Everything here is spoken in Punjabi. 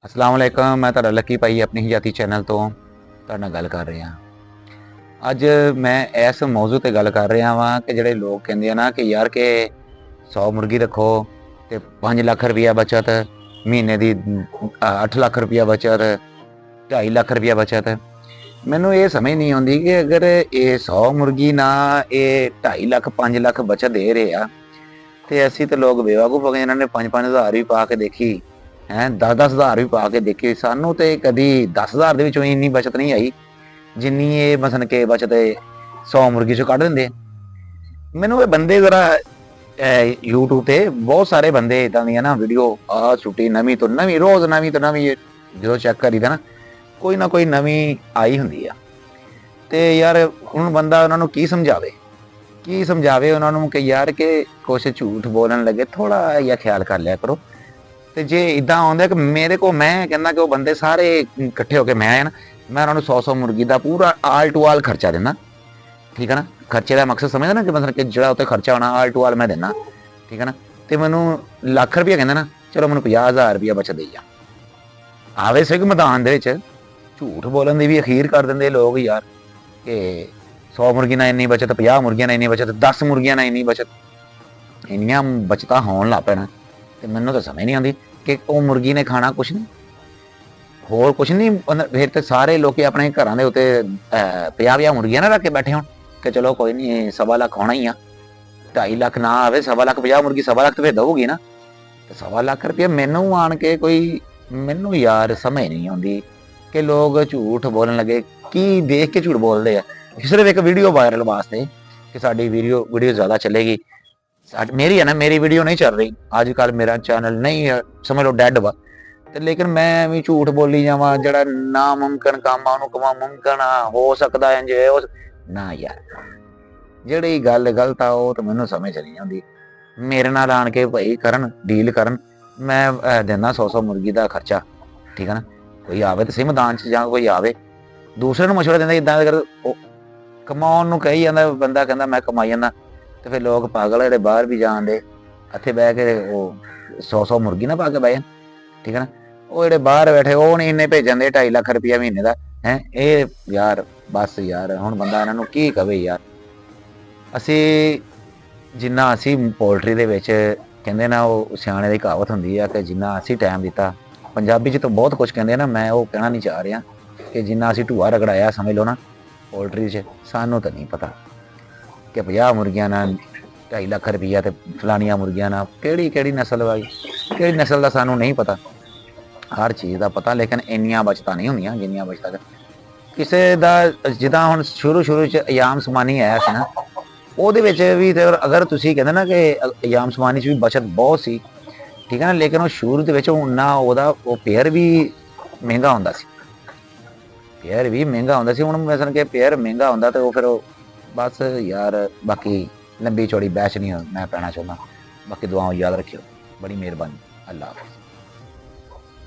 अस्सलाम वालेकुम। मैं ਤੁਹਾਡਾ ਲੱਕੀ ਭਾਈ ਆਪਣੀ ਹਯਾਤੀ ਚੈਨਲ ਤੋਂ ਤੁਹਾਡੇ ਨਾਲ ਗੱਲ ਕਰ ਰਿਹਾ। ਅੱਜ ਮੈਂ ਇਸ ਮੌਜੂ ਤੇ ਗੱਲ ਕਰ ਰਿਹਾ ਵਾਂ ਕਿ ਜਿਹੜੇ ਲੋਕ ਕਹਿੰਦੇ ਆ ਨਾ ਕਿ ਯਾਰ ਕਿ 100 ਮੁਰਗੀ ਰੱਖੋ ਤੇ 5 ਲੱਖ ਰੁਪਇਆ ਬਚਤ, ਮਹੀਨੇ ਦੀ 8 ਲੱਖ ਰੁਪਇਆ ਬਚਤ, 2.5 ਲੱਖ ਰੁਪਇਆ ਬਚਤ। ਮੈਨੂੰ ਇਹ ਸਮਝ ਨਹੀਂ ਆਉਂਦੀ ਕਿ ਅਗਰ ਇਹ 100 ਮੁਰਗੀ ਨਾ ਇਹ 2.5 ਲੱਖ 5 ਲੱਖ ਬਚਤ ਦੇ ਰਹੇ ਆ ਤੇ ਅਸੀਂ ਤੇ ਲੋਕ ਬੇਵਕੂਫ ਹੋ ਗਏ ਇਹਨਾਂ ਨੇ 5-5 ਹਜ਼ਾਰ ਵੀ ਪਾ ਕੇ ਦੇਖੀ ਹੈ, 10-10 ਹਜ਼ਾਰ ਵੀ ਪਾ ਕੇ ਦੇਖੇ। ਸਾਨੂੰ ਤੇ ਕਦੀ 10 ਹਜ਼ਾਰ ਦੇ ਵਿੱਚੋਂ ਇੰਨੀ ਬਚਤ ਨਹੀਂ ਆਈ ਜਿੰਨੀ ਇਹ ਮਸਨ ਕੇ ਬਚਤ 100 ਮੁਰਗੀ ਚੋਂ ਕੱਢ ਦਿੰਦੇ। ਮੈਨੂੰ ਇਹ ਬੰਦੇ ਜ਼ਰਾ YouTube ਤੇ ਬਹੁਤ ਸਾਰੇ ਬੰਦੇ ਇਦਾਂ ਦੀਆਂ ਨਾ ਵੀਡੀਓ ਆ ਛੁੱਟੀ ਨਵੀਂ ਤੋਂ ਨਵੀਂ ਰੋਜ਼ ਨਵੀਂ ਤੋਂ ਨਵੀਂ ਜਦੋਂ ਚੈੱਕ ਕਰੀਦਾ ਨਾ ਕੋਈ ਨਾ ਕੋਈ ਨਵੀਂ ਆਈ ਹੁੰਦੀ ਆ। ਤੇ ਯਾਰ ਹੁਣ ਬੰਦਾ ਉਹਨਾਂ ਨੂੰ ਕੀ ਸਮਝਾਵੇ ਉਹਨਾਂ ਨੂੰ ਕਿ ਯਾਰ ਕਿ ਕੁਛ ਝੂਠ ਬੋਲਣ ਲੱਗੇ ਥੋੜਾ ਜਿਹਾ ਖਿਆਲ ਕਰ ਲਿਆ ਕਰੋ। ਤੇ ਜੇ ਇਦਾਂ ਆਉਂਦਾ ਕਿ ਮੇਰੇ ਕੋਲ, ਮੈਂ ਕਹਿੰਦਾ ਕਿ ਉਹ ਬੰਦੇ ਸਾਰੇ ਇਕੱਠੇ ਹੋ ਕੇ ਮੈਂ ਆਇਆ ਨਾ, ਮੈਂ ਉਹਨਾਂ ਨੂੰ 100 ਮੁਰਗੀ ਦਾ ਪੂਰਾ ਆਲ ਟੂ ਆਲ ਖਰਚਾ ਦਿੰਦਾ। ਠੀਕ ਹੈ ਨਾ, ਖਰਚੇ ਦਾ ਮਕਸਦ ਸਮਝਦਾ ਨਾ ਕਿ ਮਤਲਬ ਕਿ ਜਿਹੜਾ ਉੱਤੇ ਖਰਚਾ ਹੋਣਾ ਆਲ ਟੂ ਆਲ ਮੈਂ ਦਿੰਦਾ। ਠੀਕ ਹੈ ਨਾ, ਤੇ ਮੈਨੂੰ ਲੱਖ ਰੁਪਇਆ ਕਹਿੰਦਾ ਨਾ, ਚਲੋ ਮੈਨੂੰ 50,000 ਰੁਪਇਆ ਬਚਤ ਦੇਈ ਜਾ। ਆਵੇ ਸਿੱਖ ਮੈਦਾਨ ਦੇ ਵਿੱਚ ਝੂਠ ਬੋਲਣ ਦੀ ਵੀ ਅਖੀਰ ਕਰ ਦਿੰਦੇ ਲੋਕ ਯਾਰ ਕਿ 100 ਮੁਰਗੀ ਨਾਲ ਇੰਨੀ ਬਚਤ, 50 ਮੁਰਗੀਆਂ ਨਾਲ ਇੰਨੀ ਬਚਤ, 10 ਮੁਰਗੀਆਂ ਨਾਲ ਇੰਨੀ ਬਚਤ। ਇੰਨੀਆਂ ਬਚਤਾਂ ਹੋਣ ਲੱਗ ਪੈਣਾ ਤੇ ਮੈਨੂੰ ਤਾਂ ਸਮਝ ਨਹੀਂ ਆਉਂਦੀ ਕਿ ਉਹ ਮੁਰਗੀ ਨੇ ਖਾਣਾ ਕੁਛ ਨਹੀਂ, ਹੋਰ ਕੁਛ ਨਹੀਂ। ਫਿਰ ਤੇ ਸਾਰੇ ਲੋਕੀ ਆਪਣੇ ਘਰਾਂ ਦੇ ਉੱਤੇ 50-50 ਮੁਰਗੀਆਂ ਨਾ ਰੱਖ ਕੇ ਬੈਠੇ ਹੋਣ ਕਿ ਚਲੋ ਕੋਈ ਨਹੀਂ 1.25 ਲੱਖ ਹੋਣਾ ਹੀ ਆ। 2.5 ਲੱਖ ਨਾ ਆਵੇ, 1.25 ਲੱਖ 50 ਮੁਰਗੀ 1.25 ਲੱਖ ਤੇ ਫਿਰ ਦਊਗੀ ਨਾ, ਤੇ 1.25 ਲੱਖ ਰੁਪਇਆ ਮੈਨੂੰ ਆਣ ਕੇ ਕੋਈ, ਮੈਨੂੰ ਯਾਰ ਸਮਝ ਨਹੀਂ ਆਉਂਦੀ ਕਿ ਲੋਕ ਝੂਠ ਬੋਲਣ ਲੱਗੇ। ਕੀ ਦੇਖ ਕੇ ਝੂਠ ਬੋਲਦੇ ਆ? ਸਿਰਫ ਇੱਕ ਵੀਡੀਓ ਵਾਇਰਲ ਵਾਸਤੇ ਕਿ ਸਾਡੀ ਵੀਡੀਓ ਜ਼ਿਆਦਾ ਚੱਲੇਗੀ। ਮੇਰੀ ਹੈ ਨਾ, ਮੇਰੀ ਵੀਡੀਓ ਨਹੀਂ ਚੱਲ ਰਹੀ ਅੱਜ ਕੱਲ, ਮੇਰਾ ਚੈਨਲ ਨਹੀਂ ਸਮਝ ਲਓ ਡੈਡ ਵਾ, ਤੇ ਲੇਕਿਨ ਮੈਂ ਵੀ ਝੂਠ ਬੋਲੀ ਜਾਵਾਂ। ਜਿਹੜਾ ਨਾਮੁਮਕਿਨ ਕੰਮ ਆ ਉਹਨੂੰ ਕਵਾਂ ਮੁਮਕਿਨ ਹੋ ਸਕਦਾ ਇੰਜ ਨਾ। ਯਾਰ ਜਿਹੜੀ ਗੱਲ ਗਲਤ ਆ ਉਹ ਤਾਂ ਮੈਨੂੰ ਸਮਝ ਨਹੀਂ ਆਉਂਦੀ। ਮੇਰੇ ਨਾਲ ਆਣ ਕੇ ਭਾਈ ਕਰਨ, ਡੀਲ ਕਰਨ, ਮੈਂ ਦਿੰਦਾ 100 ਮੁਰਗੀ ਦਾ ਖਰਚਾ। ਠੀਕ ਹੈ ਨਾ, ਕੋਈ ਆਵੇ ਤਾਂ ਸਹੀ ਮੈਦਾਨ 'ਚ ਜਾਂ ਕੋਈ ਆਵੇ ਦੂਸਰੇ ਨੂੰ ਮਸ਼ਵਰਾ ਦਿੰਦਾ ਇੱਦਾਂ ਅਗਰ ਕਮਾਉਣ ਨੂੰ ਕਹੀ ਜਾਂਦਾ ਬੰਦਾ, ਕਹਿੰਦਾ ਮੈਂ ਕਮਾਈ ਜਾਂਦਾ, ਤੇ ਫਿਰ ਲੋਕ ਪਾਗਲ ਜਿਹੜੇ ਬਾਹਰ ਵੀ ਜਾਣਦੇ ਇੱਥੇ ਬਹਿ ਕੇ ਉਹ 100 ਮੁਰਗੀ ਨਾ ਪਾ ਕੇ ਬਹਿ ਜਾਣ। ਠੀਕ ਹੈ ਨਾ, ਉਹ ਜਿਹੜੇ ਬਾਹਰ ਬੈਠੇ ਉਹ ਨਹੀਂ ਇੰਨੇ ਭੇਜਣ ਦੇ 2.5 ਲੱਖ ਰੁਪਇਆ ਮਹੀਨੇ ਦਾ ਹੈ। ਇਹ ਯਾਰ ਬਸ ਯਾਰ ਹੁਣ ਬੰਦਾ ਇਹਨਾਂ ਨੂੰ ਕੀ ਕਵੇ ਯਾਰ। ਅਸੀਂ ਜਿੰਨਾ ਅਸੀਂ ਪੋਲਟਰੀ ਦੇ ਵਿੱਚ ਕਹਿੰਦੇ ਨਾ, ਉਹ ਸਿਆਣੇ ਦੀ ਕਹਾਵਤ ਹੁੰਦੀ ਆ ਕਿ ਜਿੰਨਾ ਅਸੀਂ ਟਾਈਮ ਦਿੱਤਾ, ਪੰਜਾਬੀ 'ਚ ਤਾਂ ਬਹੁਤ ਕੁਛ ਕਹਿੰਦੇ ਨਾ, ਮੈਂ ਉਹ ਕਹਿਣਾ ਨਹੀਂ ਚਾਹ ਰਿਹਾ ਕਿ ਜਿੰਨਾ ਅਸੀਂ ਢੂਆ ਰਗੜਾਇਆ ਸਮਝ ਲਓ ਨਾ ਪੋਲਟਰੀ 'ਚ, ਸਾਨੂੰ ਤਾਂ ਨਹੀਂ ਪਤਾ ਕਿ 50 ਮੁਰਗੀਆਂ ਨਾਲ 2.5 ਲੱਖ ਰੁਪਈਆ ਤੇ ਫਲਾਣੀਆਂ ਮੁਰਗੀਆਂ ਨਾਲ ਕਿਹੜੀ ਨਸਲ ਵਾਲੀ, ਕਿਹੜੀ ਨਸਲ ਦਾ ਸਾਨੂੰ ਨਹੀਂ ਪਤਾ। ਹਰ ਚੀਜ਼ ਦਾ ਪਤਾ, ਲੇਕਿਨ ਇੰਨੀਆਂ ਬਚਤਾਂ ਨਹੀਂ ਹੁੰਦੀਆਂ ਜਿੰਨੀਆਂ ਬਚਤਾਂ ਕਿਸੇ ਦਾ। ਜਿੱਦਾਂ ਹੁਣ ਸ਼ੁਰੂ 'ਚ ਅਯਾਮ ਸਮਾਨੀ ਆਇਆ ਸੀ ਨਾ, ਉਹਦੇ ਵਿੱਚ ਵੀ ਤੇ ਅਗਰ ਤੁਸੀਂ ਕਹਿੰਦੇ ਨਾ ਕਿ ਅਯਾਮ ਸਮਾਨੀ 'ਚ ਵੀ ਬਚਤ ਬਹੁਤ ਸੀ। ਠੀਕ ਹੈ ਨਾ, ਲੇਕਿਨ ਉਹ ਸ਼ੁਰੂ ਦੇ ਵਿੱਚ ਉਹਨਾਂ ਉਹਦਾ ਉਹ ਪੇਅਰ ਵੀ ਮਹਿੰਗਾ ਹੁੰਦਾ ਸੀ, ਹੁਣ ਮਸਲ ਕਿ ਪੇਅਰ ਮਹਿੰਗਾ ਹੁੰਦਾ ਤੇ ਉਹ ਫਿਰ ਬਸ ਯਾਰ। ਬਾਕੀ ਲੰਬੀ ਚੌੜੀ ਬਹਿਸ ਨਹੀਂ ਮੈਂ ਪੈਣਾ ਚਾਹੁੰਦਾ। ਬਾਕੀ ਦੁਆਵਾਂ ਯਾਦ ਰੱਖਿਓ। ਬੜੀ ਮਿਹਰਬਾਨੀ। ਅੱਲਾ ਹਾਫਿਜ਼।